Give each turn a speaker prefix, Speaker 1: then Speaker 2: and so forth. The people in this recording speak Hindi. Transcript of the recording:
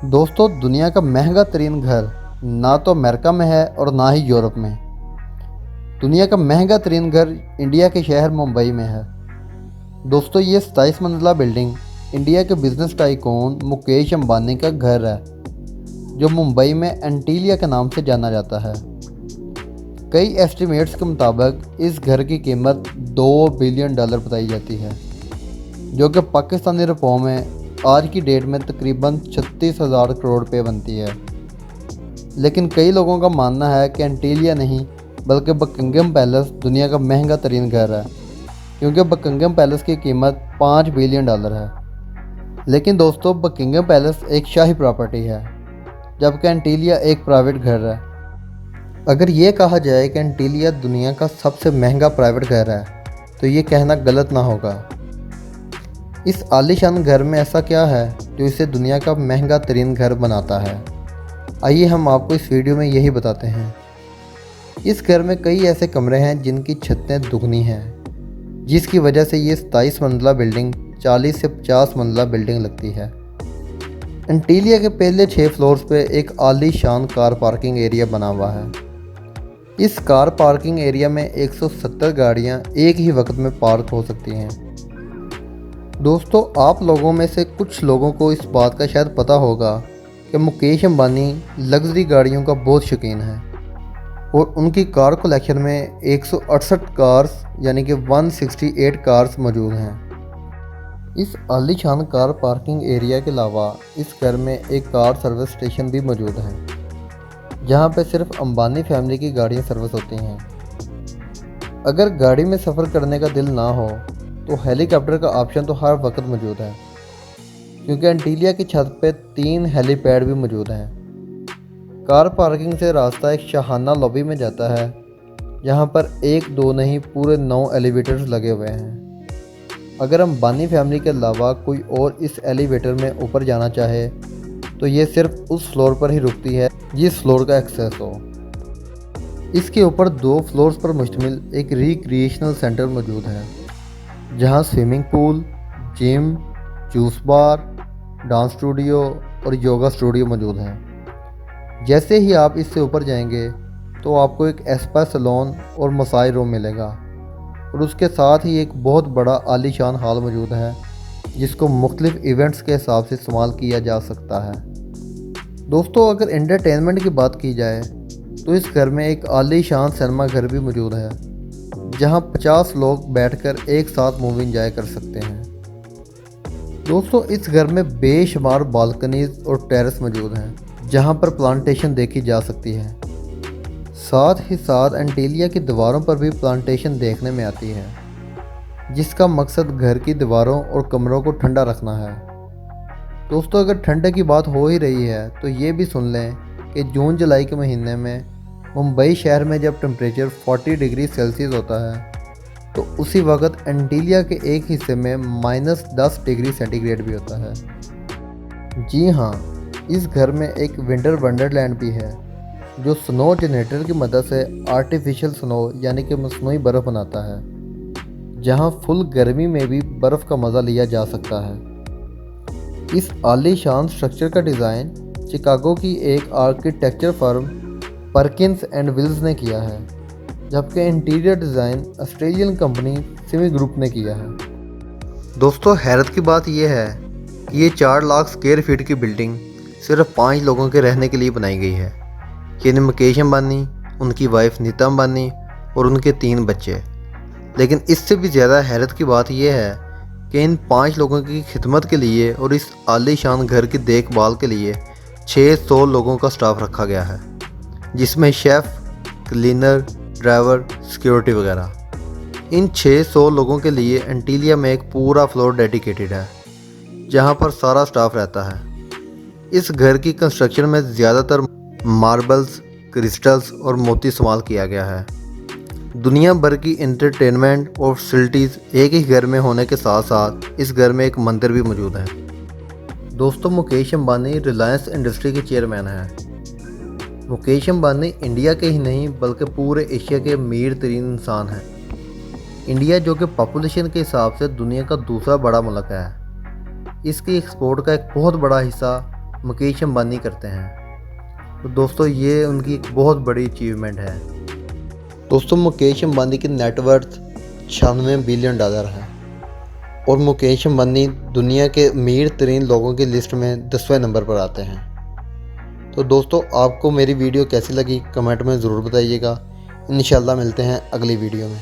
Speaker 1: दोस्तों, दुनिया का महंगा तरीन घर ना तो अमेरिका में है और ना ही यूरोप में। दुनिया का महंगा तरीन घर इंडिया के शहर मुंबई में है। दोस्तों, ये 27 मंजिला बिल्डिंग इंडिया के बिजनेस टाइकून मुकेश अंबानी का घर है, जो मुंबई में एंटीलिया के नाम से जाना जाता है। कई एस्टिमेट्स के मुताबिक इस घर की कीमत $2 बिलियन बताई जाती है, जो कि पाकिस्तानी रुपयों में आज की डेट में तकरीबन 36,000 करोड़ रुपये बनती है। लेकिन कई लोगों का मानना है कि एंटीलिया नहीं बल्कि बकिंघम पैलेस दुनिया का महंगा तरीन घर है, क्योंकि बकिंघम पैलेस की कीमत $5 बिलियन है। लेकिन दोस्तों, बकिंघम पैलेस एक शाही प्रॉपर्टी है, जबकि एंटीलिया एक प्राइवेट घर है। अगर ये कहा जाए कि एंटीलिया दुनिया का सबसे महंगा प्राइवेट घर है, तो ये कहना गलत ना होगा। इस आलीशान घर में ऐसा क्या है जो इसे दुनिया का महंगा तरीन घर बनाता है? आइए हम आपको इस वीडियो में यही बताते हैं। इस घर में कई ऐसे कमरे हैं जिनकी छतें दुगनी हैं, जिसकी वजह से ये 27 मंजिला बिल्डिंग 40 से 50 मंजिला बिल्डिंग लगती है। एंटीलिया के पहले 6 फ्लोर्स पे एक आलीशान कार पार्किंग एरिया बना हुआ है। इस कार पार्किंग एरिया में 170 गाड़ियाँ एक ही वक्त में पार्क हो सकती हैं। दोस्तों, आप लोगों में से कुछ लोगों को इस बात का शायद पता होगा कि मुकेश अंबानी लग्जरी गाड़ियों का बहुत शौकीन है और उनकी कार कलेक्शन में 168 कार्स यानी कि 168 कार्स मौजूद हैं। इस आलीशान कार पार्किंग एरिया के अलावा इस घर में एक कार सर्विस स्टेशन भी मौजूद है, जहां पे सिर्फ अंबानी फैमिली की गाड़ियां सर्विस होती हैं। अगर गाड़ी में सफ़र करने का दिल ना हो तो हेलीकॉप्टर का ऑप्शन तो हर वक्त मौजूद है, क्योंकि एंटीलिया की छत पे 3 हेलीपैड भी मौजूद हैं। कार पार्किंग से रास्ता एक शाहाना लॉबी में जाता है, जहां पर 1-2 नहीं पूरे 9 एलिवेटर्स लगे हुए हैं। अगर अंबानी फैमिली के अलावा कोई और इस एलिवेटर में ऊपर जाना चाहे तो ये सिर्फ उस फ्लोर पर ही रुकती है जिस फ्लोर का एक्सेस हो। इसके ऊपर 2 फ्लोर्स पर मुश्तमिल एक रिक्रिएशनल सेंटर मौजूद है, जहां स्विमिंग पूल, जिम, जूस बार, डांस स्टूडियो और योगा स्टूडियो मौजूद हैं। जैसे ही आप इससे ऊपर जाएंगे तो आपको एक स्पा सैलून और मसाज रूम मिलेगा, और उसके साथ ही एक बहुत बड़ा आलीशान हॉल मौजूद है, जिसको मुख्तलिफ इवेंट्स के हिसाब से इस्तेमाल किया जा सकता है। दोस्तों, अगर एंटरटेनमेंट की बात की जाए तो इस घर में एक आलीशान सिनेमा घर भी मौजूद है, जहां 50 लोग बैठकर एक साथ मूवी एंजॉय कर सकते हैं। दोस्तों, इस घर में बेशुमार बालकनीज और टेरेस मौजूद हैं, जहां पर प्लांटेशन देखी जा सकती है। साथ ही साथ एंटीलिया की दीवारों पर भी प्लांटेशन देखने में आती है, जिसका मकसद घर की दीवारों और कमरों को ठंडा रखना है। दोस्तों, अगर ठंडे की बात हो ही रही है तो ये भी सुन लें कि जून जुलाई के महीने में मुंबई शहर में जब टेम्परेचर 40 डिग्री सेल्सियस होता है, तो उसी वक्त एंटीलिया के एक हिस्से में -10 डिग्री सेंटीग्रेड भी होता है। जी हाँ, इस घर में एक विंटर वंडरलैंड भी है, जो स्नो जनरेटर की मदद से आर्टिफिशियल स्नो यानी कि मसनूई बर्फ़ बनाता है, जहाँ फुल गर्मी में भी बर्फ़ का मज़ा लिया जा सकता है। इस आलीशान स्ट्रक्चर का डिज़ाइन शिकागो की एक architecture firm Perkins and Wills ने किया है, जबकि interior design Australian company Simi group ने किया है। दोस्तों, हैरत की बात यह है कि ये 4 लाख स्क्वायर फीट की बिल्डिंग सिर्फ 5 लोगों के रहने के लिए बनाई गई है, यानी मुकेश अंबानी, उनकी वाइफ नीता अंबानी और उनके 3 बच्चे। लेकिन इससे भी ज़्यादा हैरत की बात यह है कि इन 5 लोगों की खिदमत के लिए और इस आलीशान घर की देखभाल के लिए 600 लोगों का स्टाफ रखा गया है, जिसमें शेफ़, क्लीनर, ड्राइवर, सिक्योरिटी वगैरह। इन 600 लोगों के लिए एंटीलिया में एक पूरा फ्लोर डेडिकेटेड है, जहां पर सारा स्टाफ रहता है। इस घर की कंस्ट्रक्शन में ज़्यादातर मार्बल्स, क्रिस्टल्स और मोती इस्तेमाल किया गया है। दुनिया भर की एंटरटेनमेंट और फैसिलिटीज़ एक ही घर में होने के साथ साथ इस घर में एक मंदिर भी मौजूद है। दोस्तों, मुकेश अंबानी रिलायंस इंडस्ट्री के चेयरमैन हैं। मुकेश अंबानी इंडिया के ही नहीं बल्कि पूरे एशिया के अमीर तरीन इंसान हैं। इंडिया, जो कि पॉपुलेशन के हिसाब से दुनिया का दूसरा बड़ा मुल्क है, इसकी एक्सपोर्ट का एक बहुत बड़ा हिस्सा मुकेश अंबानी करते हैं। तो दोस्तों ये उनकी एक बहुत बड़ी अचीवमेंट है। दोस्तों मुकेश अंबानी की नेटवर्थ 96 बिलियन डॉलर है और मुकेश अंबानी दुनिया के अमीर तरीन लोगों की लिस्ट में 10वें नंबर पर आते हैं। तो दोस्तों आपको मेरी वीडियो कैसी लगी कमेंट में ज़रूर बताइएगा। इंशाल्लाह मिलते हैं अगली वीडियो में।